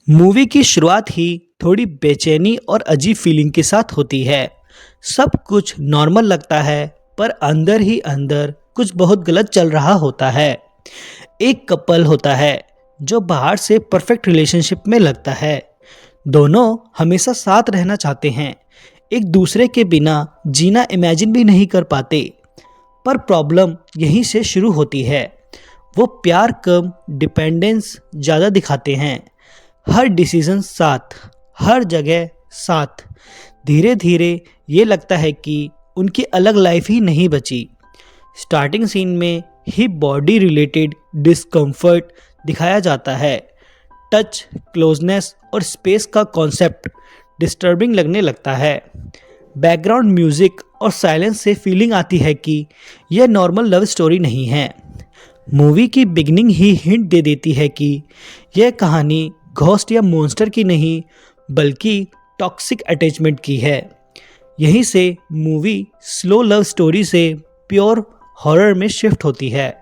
Movie की शुरुआत ही थोड़ी बेचैनी और अजीब फीलिंग के साथ होती है। सब कुछ नॉर्मल लगता है, पर अंदर ही अंदर कुछ बहुत गलत चल रहा होता है। एक कपल होता है जो बाहर से परफेक्ट रिलेशनशिप में लगता है। दोनों हमेशा साथ रहना चाहते हैं, एक दूसरे के बिना जीना इमेजिन भी नहीं कर पाते। पर प्रॉब्लम यहीं से शुरू होती है। वो प्यार कम डिपेंडेंस ज़्यादा दिखाते हैं। हर डिसीजन साथ, हर जगह साथ। धीरे धीरे ये लगता है कि उनकी अलग लाइफ ही नहीं बची। स्टार्टिंग सीन में ही बॉडी रिलेटेड डिस्कम्फर्ट दिखाया जाता है। टच, क्लोजनेस और स्पेस का कॉन्सेप्ट डिस्टर्बिंग लगने लगता है। बैकग्राउंड म्यूजिक और साइलेंस से फीलिंग आती है कि यह नॉर्मल लव स्टोरी नहीं है। मूवी की बिगनिंग ही हिंट दे देती है कि यह कहानी घोस्ट या मॉन्स्टर की नहीं, बल्कि टॉक्सिक अटैचमेंट की है। यहीं से मूवी स्लो लव स्टोरी से प्योर हॉरर में शिफ्ट होती है।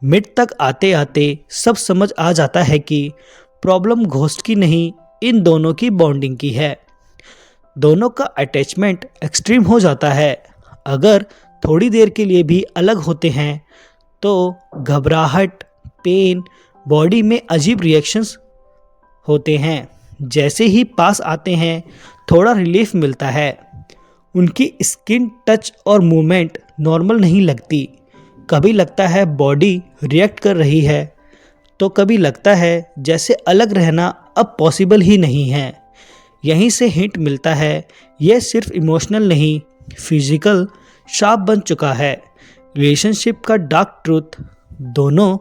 मिड तक आते आते सब समझ आ जाता है कि प्रॉब्लम घोस्ट की नहीं, इन दोनों की बॉन्डिंग की है। दोनों का अटैचमेंट एक्सट्रीम हो जाता है। अगर थोड़ी देर के लिए भी अलग होते हैं तो घबराहट, पेन, बॉडी में अजीब रिएक्शंस होते हैं। जैसे ही पास आते हैं थोड़ा रिलीफ मिलता है। उनकी स्किन टच और मूवमेंट नॉर्मल नहीं लगती। कभी लगता है बॉडी रिएक्ट कर रही है, तो कभी लगता है जैसे अलग रहना अब पॉसिबल ही नहीं है। यहीं से हिंट मिलता है यह सिर्फ इमोशनल नहीं, फिजिकल शार्प बन चुका है। रिलेशनशिप का डार्क ट्रूथ, दोनों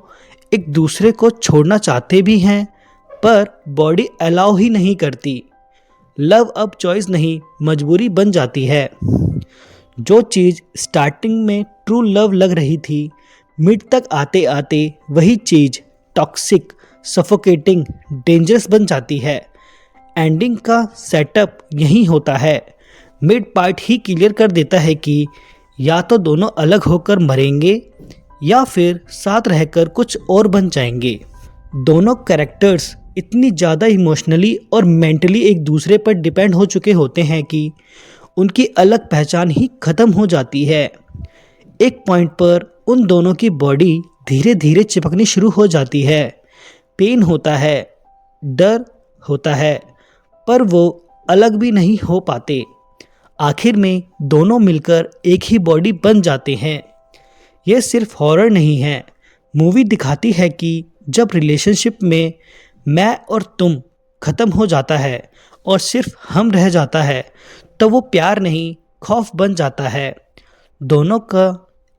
एक दूसरे को छोड़ना चाहते भी हैं, पर बॉडी अलाउ ही नहीं करती। लव अब चॉइस नहीं, मजबूरी बन जाती है। जो चीज़ स्टार्टिंग में ट्रू लव लग रही थी, मिड तक आते आते वही चीज़ टॉक्सिक, सफोकेटिंग, डेंजरस बन जाती है। एंडिंग का सेटअप यही होता है। मिड पार्ट ही क्लियर कर देता है कि या तो दोनों अलग होकर मरेंगे या फिर साथ रहकर कुछ और बन जाएंगे। दोनों कैरेक्टर्स इतनी ज़्यादा इमोशनली और मेंटली एक दूसरे पर डिपेंड हो चुके होते हैं कि उनकी अलग पहचान ही ख़त्म हो जाती है। एक पॉइंट पर उन दोनों की बॉडी धीरे धीरे चिपकनी शुरू हो जाती है। पेन होता है, डर होता है, पर वो अलग भी नहीं हो पाते। आखिर में दोनों मिलकर एक ही बॉडी बन जाते हैं। यह सिर्फ हॉरर नहीं है, मूवी दिखाती है कि जब रिलेशनशिप में मैं और तुम ख़त्म हो जाता है और सिर्फ हम रह जाता है, तो वो प्यार नहीं, खौफ बन जाता है। दोनों का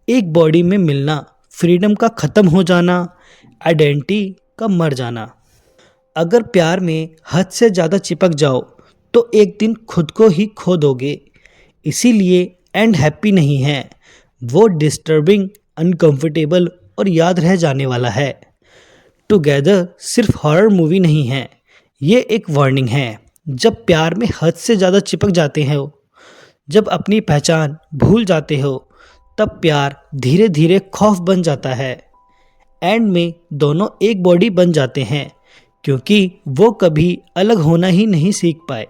एक बॉडी में मिलना, फ्रीडम का ख़त्म हो जाना, आइडेंटिटी का मर जाना। अगर प्यार में हद से ज़्यादा चिपक जाओ तो एक दिन खुद को ही खो दोगे। इसीलिए एंड हैप्पी नहीं है, वो डिस्टर्बिंग, अनकंफर्टेबल और याद रह जाने वाला है। टुगेदर सिर्फ हॉरर मूवी नहीं है, ये एक वार्निंग है। जब प्यार में हद से ज़्यादा चिपक जाते हो, जब अपनी पहचान भूल जाते हो, तब प्यार धीरे धीरे खौफ बन जाता है। एंड में दोनों एक बॉडी बन जाते हैं, क्योंकि वो कभी अलग होना ही नहीं सीख पाए।